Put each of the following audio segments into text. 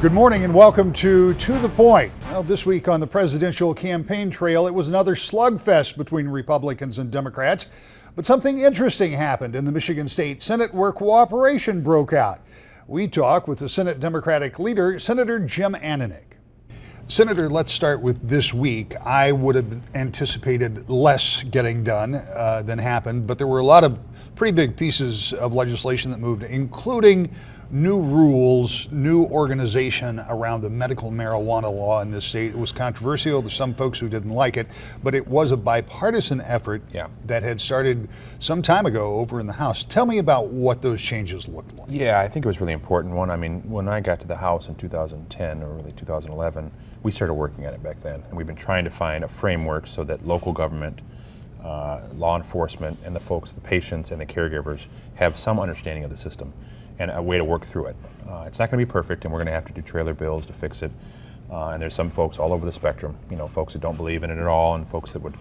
Good morning and welcome to the Point. Well, this week on the presidential campaign trail, it was another slugfest between Republicans and Democrats. But something interesting happened in the Michigan State Senate where cooperation broke out. We talk with the Senate Democratic leader, Senator Jim Ananich. Senator, let's start with this week. I would have anticipated less getting done than happened, but there were a lot of pretty big pieces of legislation that moved, including new rules, new organization around the medical marijuana law in this state. It was controversial. There's some folks who didn't like it, but it was a bipartisan effort that had started some time ago over in the House. Tell me about what those changes looked like. Yeah, I think it was a really important one. I mean, when I got to the House in 2010 or really 2011, we started working on it back then. And we've been trying to find a framework so that local government, law enforcement, and the folks, the patients and the caregivers have some understanding of the system and a way to work through it. It's not going to be perfect, and we're going to have to do trailer bills to fix it. And there's some folks all over the spectrum, you know, folks that don't believe in it at all, and folks that would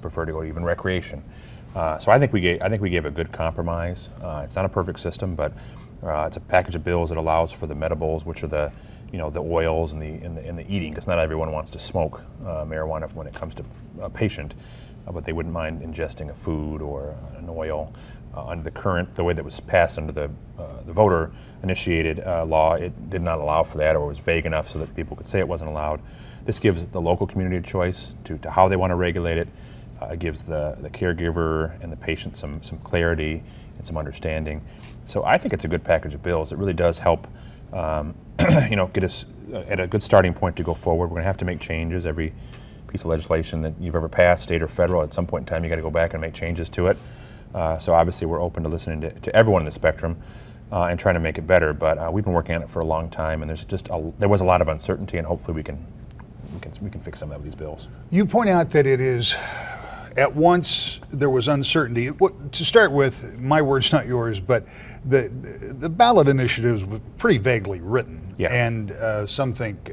prefer to go even recreation. So I think we gave a good compromise. It's not a perfect system, but it's a package of bills that allows for the medibles, which are the oils and the eating, because not everyone wants to smoke marijuana when it comes to a patient, but they wouldn't mind ingesting a food or an oil. Under the way that was passed under the voter-initiated law, it did not allow for that, or was vague enough so that people could say it wasn't allowed. This gives the local community a choice to how they want to regulate it. It gives the caregiver and the patient some clarity and some understanding. So I think it's a good package of bills. It really does help get us at a good starting point to go forward. We're going to have to make changes. Every piece of legislation that you've ever passed, state or federal, at some point in time you got to go back and make changes to it. So obviously we're open to listening to everyone in the spectrum and trying to make it better. But we've been working on it for a long time, and there was a lot of uncertainty, and hopefully we can fix some of these bills. You point out that it is, at once there was uncertainty. To start with, my words, not yours, but the ballot initiatives were pretty vaguely written, and some think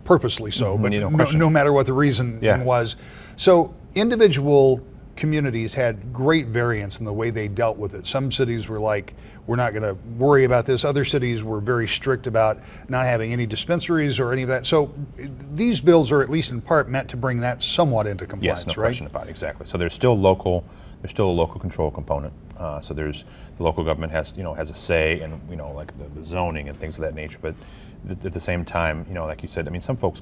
purposely so, but no matter what the reason was. So individual communities had great variance in the way they dealt with it. Some cities were like, we're not going to worry about this. Other cities were very strict about not having any dispensaries or any of that. So these bills are at least in part meant to bring that somewhat into compliance, yes, no right? question about it, exactly. So there's still a local control component. So the local government has a say in like the zoning and things of that nature. But at the same time, like you said, I mean, some folks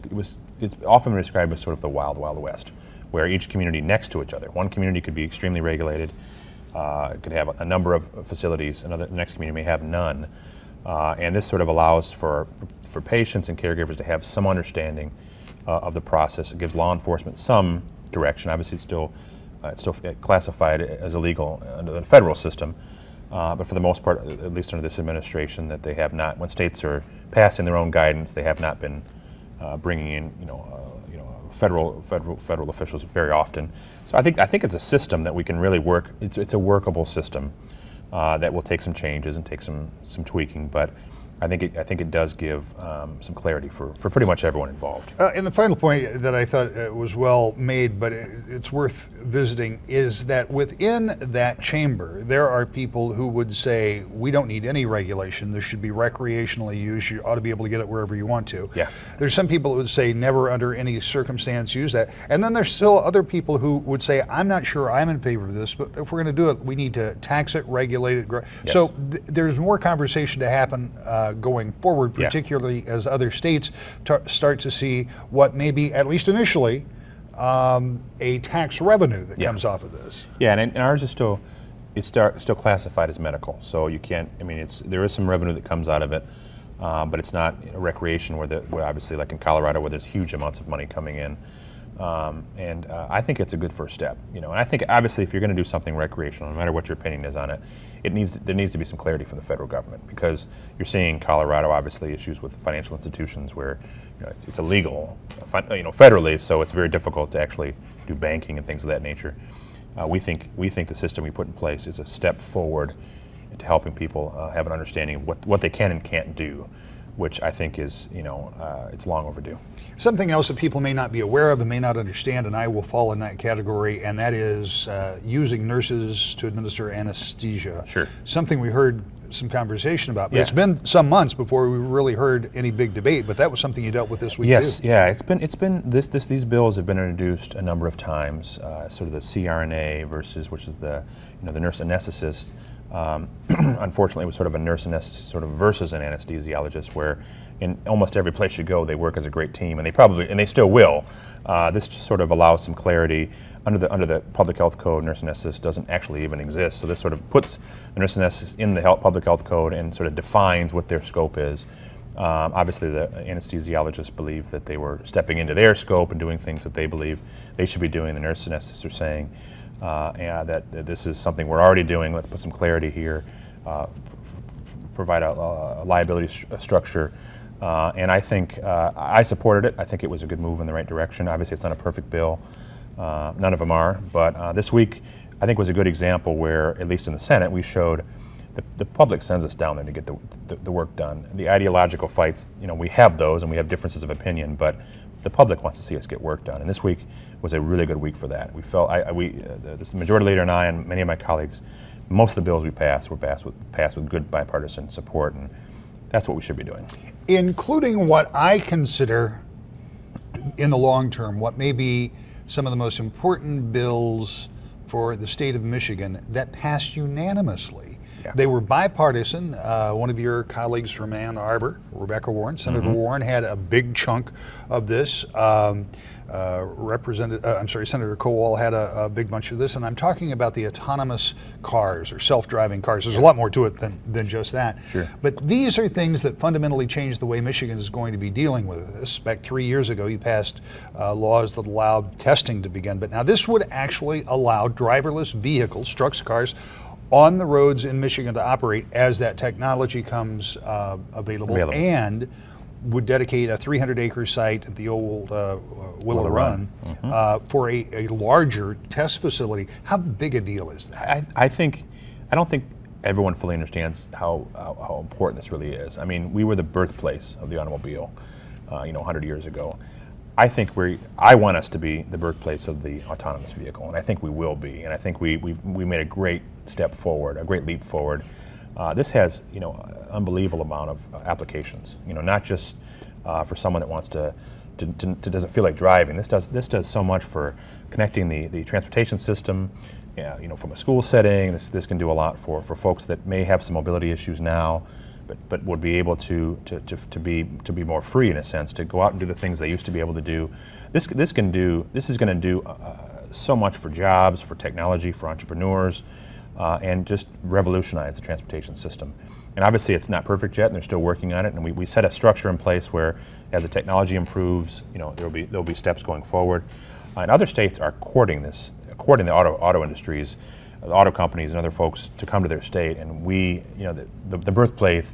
it's often described as sort of the wild west, where each community next to each other. One community could be extremely regulated, could have a number of facilities, the next community may have none. And this sort of allows for patients and caregivers to have some understanding of the process. It gives law enforcement some direction. Obviously, it's still classified as illegal under the federal system, but for the most part, at least under this administration, that they have not, when states are passing their own guidance, they have not been bringing in federal officials very often. So I think it's a system that we can really work. It's a workable system that will take some changes and take some tweaking, but I think it does give some clarity for pretty much everyone involved. And the final point that I thought was well made, but it's worth visiting, is that within that chamber, there are people who would say, we don't need any regulation. This should be recreationally used. You ought to be able to get it wherever you want to. Yeah. There's some people who would say, never under any circumstance use that. And then there's still other people who would say, I'm not sure I'm in favor of this, but if we're going to do it, we need to tax it, regulate it. Yes. So there's more conversation to happen going forward, particularly as other states start to see what may be, at least initially, a tax revenue that comes off of this. Yeah, and ours is still classified as medical, so you can't. I mean, there is some revenue that comes out of it, but it's not a recreation where obviously, like in Colorado, where there's huge amounts of money coming in. And I think it's a good first step, And I think obviously, if you're going to do something recreational, no matter what your opinion is on it, there needs to be some clarity from the federal government, because you're seeing Colorado obviously issues with financial institutions where it's illegal, federally, so it's very difficult to actually do banking and things of that nature. We think the system we put in place is a step forward into helping people have an understanding of what they can and can't do which I think is, it's long overdue. Something else that people may not be aware of and may not understand, and I will fall in that category, and that is using nurses to administer anesthesia. Sure. Something we heard some conversation about, but Yeah. it's been some months before we really heard any big debate, but that was something you dealt with this week Yes, too. yeah, these bills have been introduced a number of times, sort of the CRNA versus, which is the nurse anesthetist. Unfortunately, it was sort of a nurse anesthetist sort of versus an anesthesiologist, where in almost every place you go, they work as a great team, and they still will. This just sort of allows some clarity. Under the public health code, nurse anesthetist doesn't actually even exist. So this sort of puts the nurse anesthetist in the public health code and sort of defines what their scope is. Obviously, the anesthesiologists believe that they were stepping into their scope and doing things that they believe they should be doing. The nurse anesthetists are saying that this is something we're already doing. Let's put some clarity here, provide a liability structure. And I think I supported it. I think it was a good move in the right direction. Obviously, it's not a perfect bill. None of them are. But this week, I think was a good example where, at least in the Senate, we showed the public sends us down there to get the work done. The ideological fights, we have those and we have differences of opinion, but the public wants to see us get work done. And this week was a really good week for that. We felt, the majority leader and I and many of my colleagues, most of the bills we passed were passed with good bipartisan support, and that's what we should be doing. Including what I consider, in the long term, what may be some of the most important bills for the state of Michigan that passed unanimously. Yeah. They were bipartisan. One of your colleagues from Ann Arbor, Rebecca Warren, Senator Warren, had a big chunk of this. Senator Kowal had a big bunch of this, and I'm talking about the autonomous cars or self-driving cars. There's a lot more to it than just that. Sure. But these are things that fundamentally change the way Michigan is going to be dealing with this. Back 3 years ago, you passed laws that allowed testing to begin, but now this would actually allow driverless vehicles, trucks, cars, on the roads in Michigan to operate as that technology comes available, and would dedicate a 300-acre site at the old Willow Run for a larger test facility. How big a deal is that? I don't think everyone fully understands how important this really is. I mean, we were the birthplace of the automobile, 100 years ago. I think I want us to be the birthplace of the autonomous vehicle, and I think we will be. And I think we made a great step forward, a great leap forward. This has, unbelievable amount of applications. Not just for someone that wants to doesn't feel like driving. This does so much for connecting the transportation system. From a school setting. This can do a lot for folks that may have some mobility issues now, but would be able to be more free in a sense, to go out and do the things they used to be able to do. This is going to do so much for jobs, for technology, for entrepreneurs, and just revolutionize the transportation system. And obviously it's not perfect yet, and they're still working on it. And we set a structure in place where, as the technology improves, there'll be steps going forward. And other states are courting the auto industries, the auto companies, and other folks to come to their state. And we, the birthplace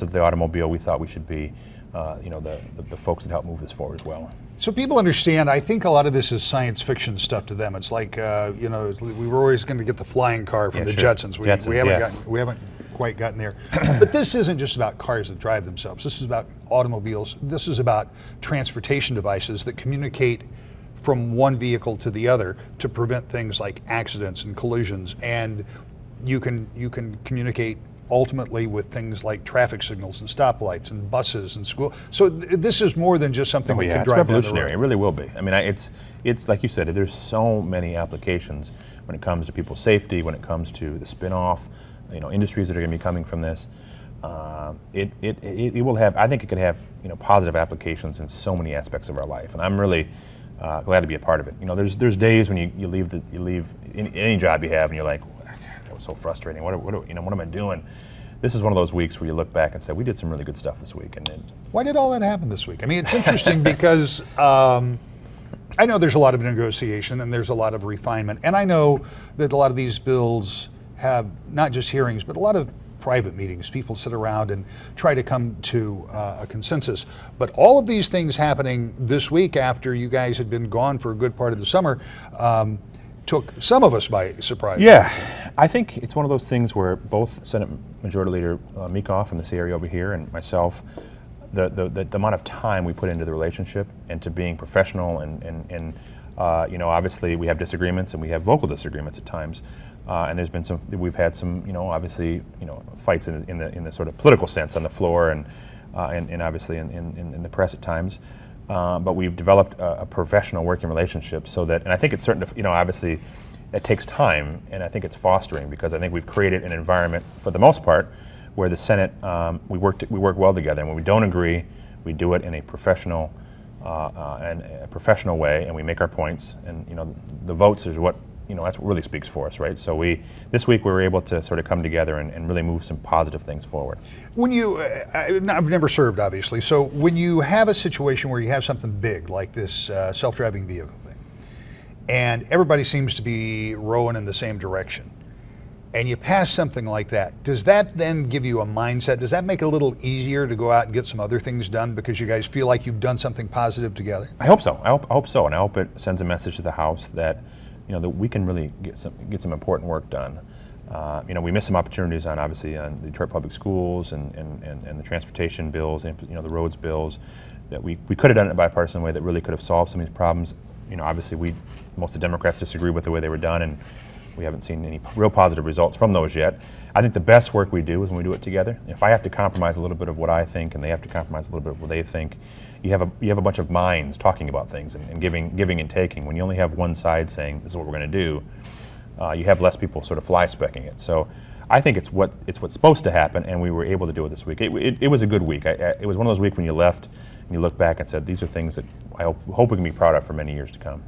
of the automobile, we thought we should be, the folks that help move this forward as well. So people understand, I think a lot of this is science fiction stuff to them. It's like, we were always going to get the flying car from the sure. Jetsons. We haven't quite gotten there. But this isn't just about cars that drive themselves. This is about automobiles. This is about transportation devices that communicate from one vehicle to the other to prevent things like accidents and collisions. And you can communicate ultimately with things like traffic signals and stoplights and buses and school. So this is more than just something that can drive down the road. It's revolutionary. It really will be. I mean, it's like you said, there's so many applications when it comes to people's safety, when it comes to the spin-off, industries that are going to be coming from this. It will have. I think it could have positive applications in so many aspects of our life, and I'm really glad to be a part of it. There's days when you leave any job you have, and you're like, that was so frustrating. What am I doing? This is one of those weeks where you look back and say, we did some really good stuff this week. And why did all that happen this week? I mean, it's interesting because I know there's a lot of negotiation and there's a lot of refinement, and I know that a lot of these bills have not just hearings, but a lot of private meetings. People sit around and try to come to a consensus. But all of these things happening this week after you guys had been gone for a good part of the summer took some of us by surprise. Yeah, I think it's one of those things where both Senate Majority Leader Meekhoff from this area over here and myself the amount of time we put into the relationship and to being professional and obviously we have disagreements and we have vocal disagreements at times, and we've had some obviously fights in the sort of political sense on the floor and obviously in the press at times, but we've developed a professional working relationship so that, and I think it's certain to, obviously it takes time, and I think it's fostering because I think we've created an environment for the most part where the Senate, we work well together, and when we don't agree, we do it in a professional way, and we make our points, and the votes is what that's what really speaks for us, right? So this week we were able to sort of come together and really move some positive things forward. When I've never served, obviously, so when you have a situation where you have something big like this self-driving vehicle thing, and everybody seems to be rowing in the same direction, and you pass something like that, does that then give you a mindset? Does that make it a little easier to go out and get some other things done because you guys feel like you've done something positive together? I hope so. I hope so, and I hope it sends a message to the House that that we can really get some important work done. We missed some opportunities obviously on the Detroit Public Schools and the transportation bills, and the roads bills, that we could have done it in a bipartisan way that really could have solved some of these problems. Obviously most of the Democrats disagree with the way they were done, and we haven't seen any real positive results from those yet. I think the best work we do is when we do it together. If I have to compromise a little bit of what I think and they have to compromise a little bit of what they think, you have a bunch of minds talking about things and giving and taking. When you only have one side saying this is what we're going to do, you have less people sort of fly-specking it. So I think it's what's supposed to happen, and we were able to do it this week. It was a good week. It was one of those weeks when you left and you look back and said, these are things that I hope we can be proud of for many years to come.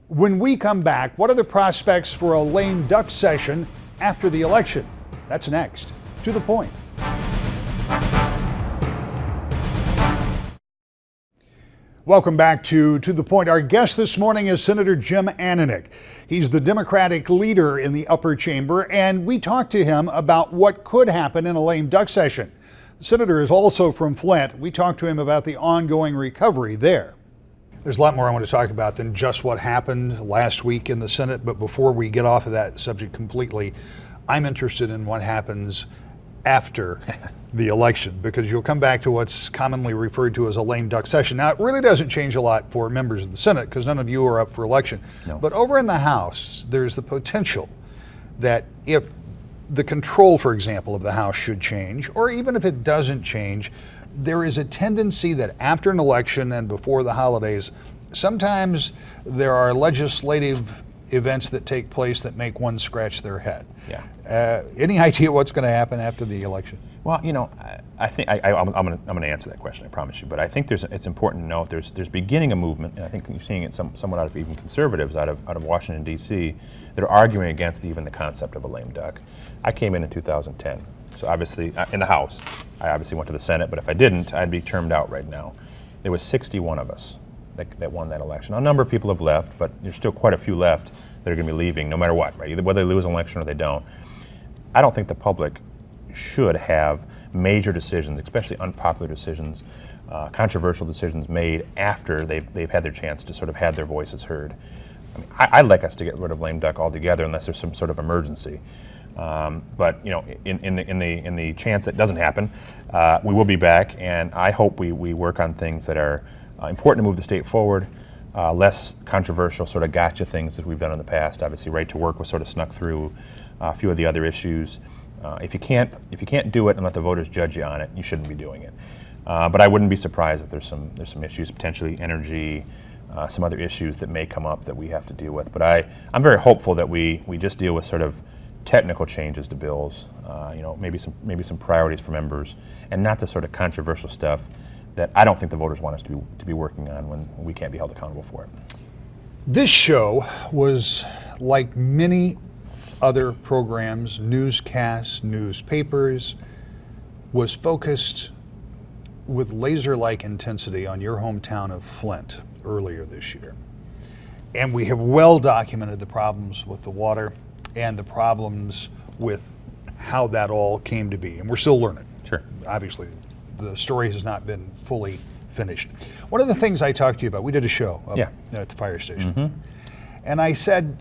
When we come back, what are the prospects for a lame duck session after the election? That's next. To the point. Welcome back to the Point. Our guest this morning is Senator Jim Ananich. He's the Democratic leader in the upper chamber, and we talked to him about what could happen in a lame duck session. The senator is also from Flint. We talked to him about the ongoing recovery there. There's a lot more I want to talk about than just what happened last week in the Senate, but before we get off of that subject completely, I'm interested in what happens after the election, because you'll come back to what's commonly referred to as a lame duck session. Now, it really doesn't change a lot for members of the Senate because none of you are up for election. No. But over in the House, there's the potential that if the control, for example, of the House should change, or even if it doesn't change, there is a tendency that after an election and before the holidays, sometimes there are legislative events that take place that make one scratch their head. Yeah. Any idea what's going to happen after the election? Well, I think I'm going to answer that question, I promise you. But I think it's important to note there's beginning a movement, and I think you're seeing it somewhat out of even conservatives out of Washington D.C. that are arguing against even the concept of a lame duck. I came in 2010, so obviously in the House. I obviously went to the Senate, but if I didn't, I'd be termed out right now. There was 61 of us that won that election. A number of people have left, but there's still quite a few left that are going to be leaving no matter what, right? Either whether they lose an election or they don't. I don't think the public should have major decisions, especially unpopular decisions, controversial decisions made after they've had their chance to sort of had their voices heard. I mean, I'd like us to get rid of lame duck altogether unless there's some sort of emergency. But in the chance that doesn't happen, we will be back, and I hope we work on things that are important to move the state forward, less controversial sort of gotcha things that we've done in the past. Obviously, right to work was sort of snuck through. A few of the other issues. If you can't do it and let the voters judge you on it, you shouldn't be doing it. But I wouldn't be surprised if there's some issues, potentially energy, some other issues that may come up that we have to deal with. But I'm very hopeful that we just deal with sort of technical changes to bills, maybe some priorities for members, and not the sort of controversial stuff that I don't think the voters want us to be working on when we can't be held accountable for it. This show was like many other programs, newscasts, newspapers, was focused with laser-like intensity on your hometown of Flint earlier this year. And we have well documented the problems with the water and the problems with how that all came to be. And we're still learning. Sure. Obviously, the story has not been fully finished. One of the things I talked to you about, we did a show up at the fire station. Mm-hmm. And I said,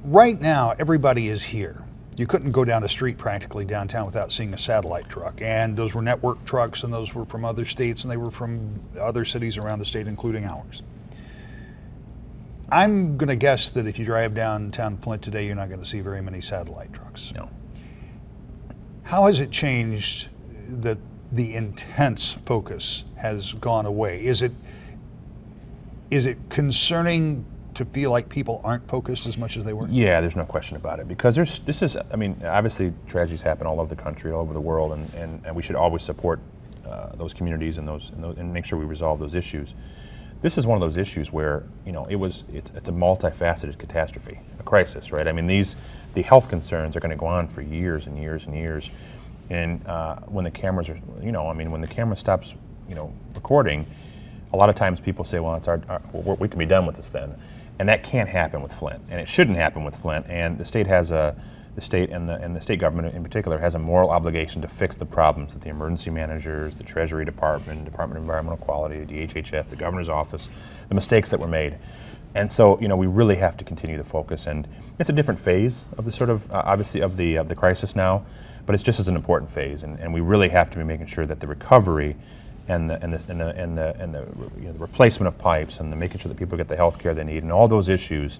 right now, everybody is here. You couldn't go down a street practically downtown without seeing a satellite truck. And those were network trucks, and those were from other states, and they were from other cities around the state, including ours. I'm going to guess that if you drive downtown Flint today, you're not going to see very many satellite trucks. No. How has it changed that the intense focus has gone away? Is it concerning to feel like people aren't focused as much as they were? Yeah, there's no question about it, because obviously tragedies happen all over the country, all over the world, and we should always support those communities and make sure we resolve those issues. This is one of those issues where, it's a multifaceted catastrophe, a crisis, right? I mean, the health concerns are going to go on for years and years and years, and when the cameras are, when the camera stops, recording, a lot of times people say, well, we can be done with this then. And that can't happen with Flint, and it shouldn't happen with Flint. And the state and the state government in particular has a moral obligation to fix the problems that the emergency managers, the Treasury Department, Department of Environmental Quality, the DHHS, the governor's office, the mistakes that were made. And so, we really have to continue to focus. And it's a different phase of the sort of obviously of the crisis now, but it's just as an important phase. And we really have to be making sure that the recovery and the replacement of pipes and the making sure that people get the health care they need and all those issues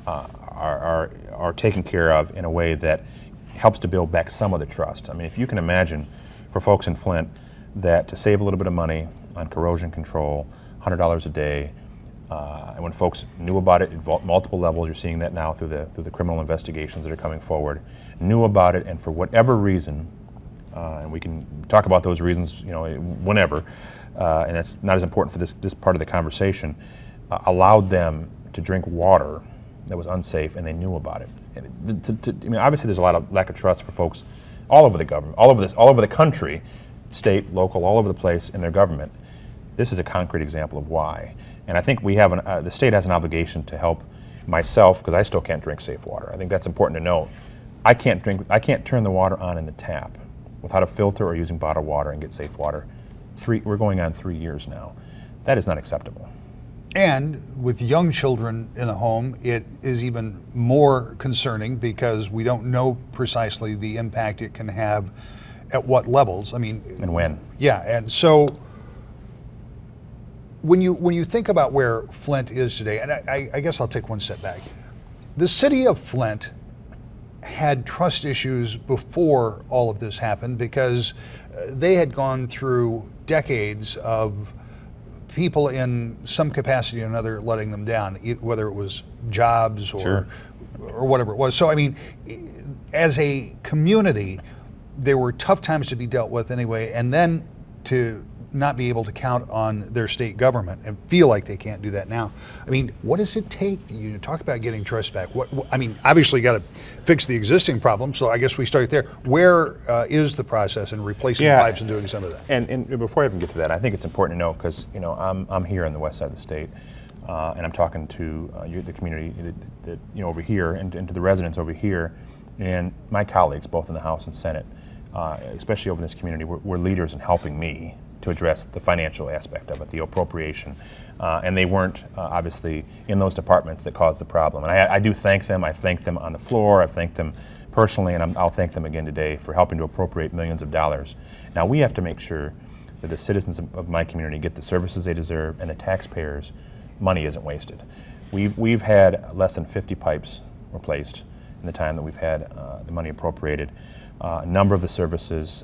are taken care of in a way that helps to build back some of the trust. I mean, if you can imagine for folks in Flint that to save a little bit of money on corrosion control, $100 a day, and when folks knew about it at multiple levels, you're seeing that now through the criminal investigations that are coming forward, knew about it, and for whatever reason, and we can talk about those reasons, whenever, and that's not as important for this part of the conversation, allowed them to drink water that was unsafe, and they knew about it. Obviously there's a lot of lack of trust for folks all over the government, all over the country, state, local, all over the place in their government. This is a concrete example of why. And I think we have the state has an obligation to help myself, because I still can't drink safe water. I think that's important to note. I can't turn the water on in the tap without a filter or using bottled water and get safe water. We're going on 3 years now. That is not acceptable. And with young children in the home, it is even more concerning because we don't know precisely the impact it can have at what levels. And when. Yeah, and so when you think about where Flint is today, and I guess I'll take one step back. The city of Flint had trust issues before all of this happened because they had gone through decades of people in some capacity or another letting them down, whether it was jobs or Sure. or whatever it was. So as a community, there were tough times to be dealt with anyway, and then to not be able to count on their state government and feel like they can't do that now. What does it take? You talk about getting trust back. Obviously you got to fix the existing problem, so I guess we start there. Where is the process in replacing pipes and doing some of that? And before I even get to that, I think it's important to know, because I'm here on the west side of the state, and I'm talking to the community that over here and to the residents over here, and my colleagues both in the House and Senate, especially over in this community, were leaders in helping me to address the financial aspect of it, the appropriation. And they weren't obviously in those departments that caused the problem. And I do thank them. I thank them on the floor. I've thanked them personally, and I'll thank them again today for helping to appropriate millions of dollars. Now we have to make sure that the citizens of my community get the services they deserve, and the taxpayers' money isn't wasted. We've had less than 50 pipes replaced in the time that we've had the money appropriated. A number of the services,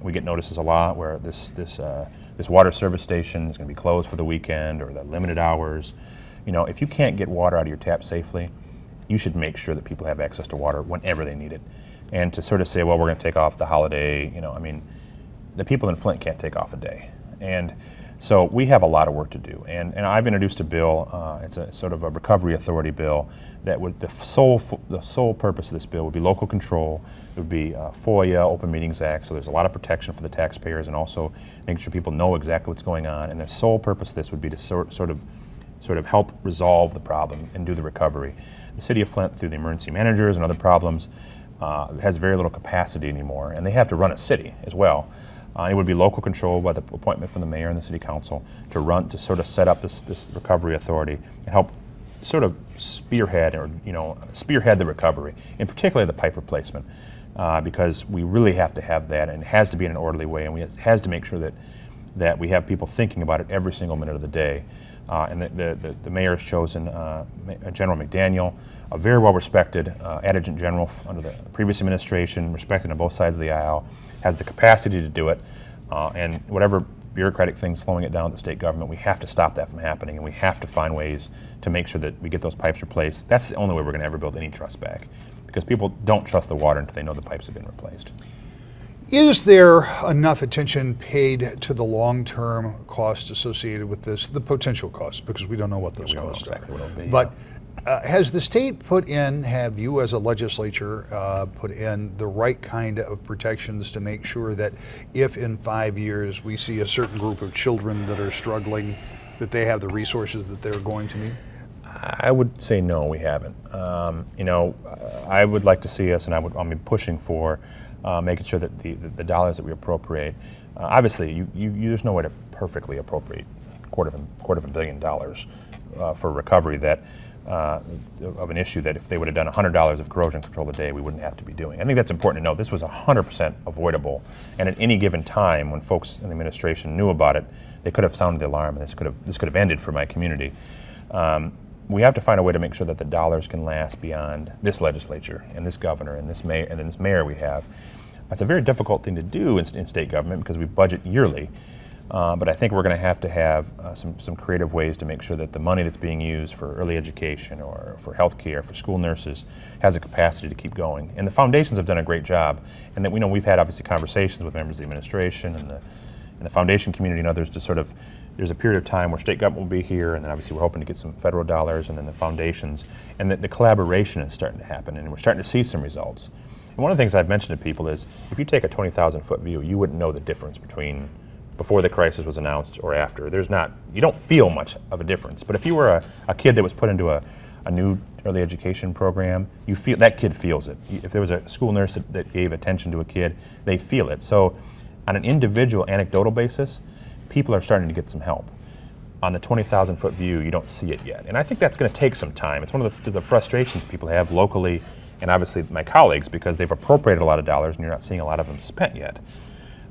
we get notices a lot where this water service station is going to be closed for the weekend or the limited hours. If you can't get water out of your tap safely, you should make sure that people have access to water whenever they need it. And to sort of say, well, we're going to take off the holiday, the people in Flint can't take off a day. And so we have a lot of work to do. And I've introduced a bill, it's a sort of a recovery authority bill, that would the sole purpose of this bill would be local control. It would be FOIA, Open Meetings Act, so there's a lot of protection for the taxpayers, and also making sure people know exactly what's going on. And the sole purpose of this would be to sort of help resolve the problem and do the recovery. The city of Flint, through the emergency managers and other problems, has very little capacity anymore, and they have to run a city as well. It would be local control by the appointment from the mayor and the city council to sort of set up this recovery authority and help sort of spearhead the recovery, and particularly the pipe replacement, because we really have to have that, and it has to be in an orderly way, and it has to make sure that we have people thinking about it every single minute of the day. And the mayor has chosen General McDaniel, a very well-respected adjutant general under the previous administration, respected on both sides of the aisle, has the capacity to do it, and whatever bureaucratic things slowing it down at the state government, we have to stop that from happening, and we have to find ways to make sure that we get those pipes replaced. That's the only way we're going to ever build any trust back, because people don't trust the water until they know the pipes have been replaced. Is there enough attention paid to the long-term costs associated with this, the potential costs, because we don't know what those costs are. Exactly what it'll be, but has the state have you as a legislature, put in the right kind of protections to make sure that if in 5 years we see a certain group of children that are struggling, that they have the resources that they're going to need? I would say no, we haven't. I would like to see us, and I'll be pushing for making sure that the dollars that we appropriate, obviously there's no way to perfectly appropriate quarter of a billion dollars for recovery of an issue that if they would have done $100 of corrosion control a day, we wouldn't have to be doing. I think that's important to note. This was 100% avoidable, and at any given time when folks in the administration knew about it, they could have sounded the alarm, and this could have ended for my community. We have to find a way to make sure that the dollars can last beyond this legislature and this governor and this mayor we have. That's a very difficult thing to do in state government because we budget yearly. But I think we're going to have some creative ways to make sure that the money that's being used for early education or for health care, for school nurses, has a capacity to keep going. And the foundations have done a great job. And that we've had obviously conversations with members of the administration and the foundation community and others to sort of, there's a period of time where state government will be here, and then obviously we're hoping to get some federal dollars, and then the foundations, and the collaboration is starting to happen, and we're starting to see some results. And one of the things I've mentioned to people is, if you take a 20,000-foot view, you wouldn't know the difference between before the crisis was announced or after. You don't feel much of a difference. But if you were a kid that was put into a new early education program, that kid feels it. If there was a school nurse that gave attention to a kid, they feel it. So on an individual anecdotal basis, people are starting to get some help. On the 20,000-foot view, you don't see it yet. And I think that's going to take some time. It's one of the frustrations people have locally, and obviously my colleagues, because they've appropriated a lot of dollars and you're not seeing a lot of them spent yet.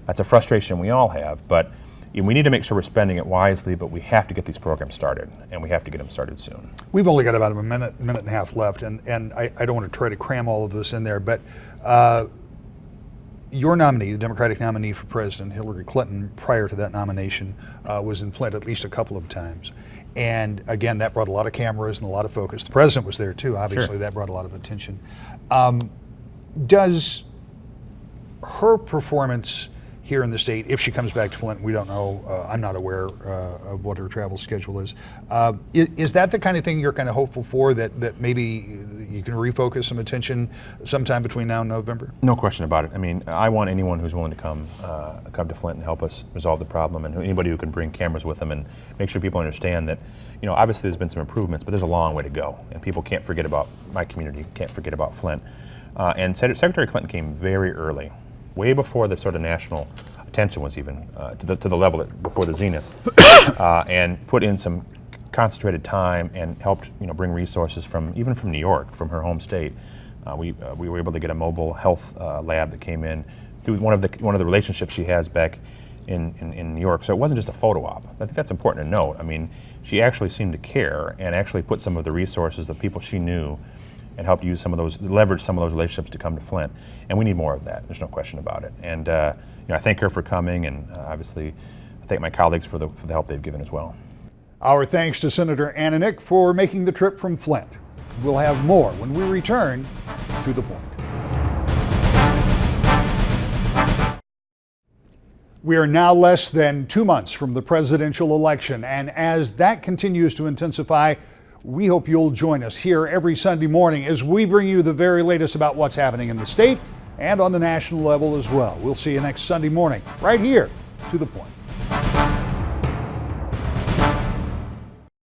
That's a frustration we all have, but we need to make sure we're spending it wisely, but we have to get these programs started, and we have to get them started soon. We've only got about a minute and a half left, and I don't want to try to cram all of this in there, but your nominee, the Democratic nominee for president, Hillary Clinton, prior to that nomination, was in Flint at least a couple of times. And again, that brought a lot of cameras and a lot of focus. The president was there too, obviously. Sure. That brought a lot of attention. Does her performance here in the state, if she comes back to Flint, we don't know, I'm not aware of what her travel schedule is. Is that the kind of thing you're kind of hopeful for, that maybe you can refocus some attention sometime between now and November? No question about it. I mean, I want anyone who's willing to come to Flint and help us resolve the problem, and anybody who can bring cameras with them and make sure people understand that, obviously there's been some improvements, but there's a long way to go, and people can't forget about my community, can't forget about Flint. And Secretary Clinton came very early, way before the sort of national attention was even to the level before the zenith, and put in some concentrated time and helped bring resources even from New York, from her home state. We were able to get a mobile health lab that came in through one of the relationships she has back in New York. So it wasn't just a photo op. I think that's important to note. I mean, she actually seemed to care and actually put some of the resources of people she knew and helped leverage some of those relationships to come to Flint. And we need more of that. There's no question about it. And I thank her for coming, and obviously I thank my colleagues for the help they've given as well. Our thanks to Senator Ananich for making the trip from Flint. We'll have more when we return to the point. We are now less than 2 months from the presidential election, and as that continues to intensify, we hope you'll join us here every Sunday morning as we bring you the very latest about what's happening in the state and on the national level as well. We'll see you next Sunday morning right here to the point.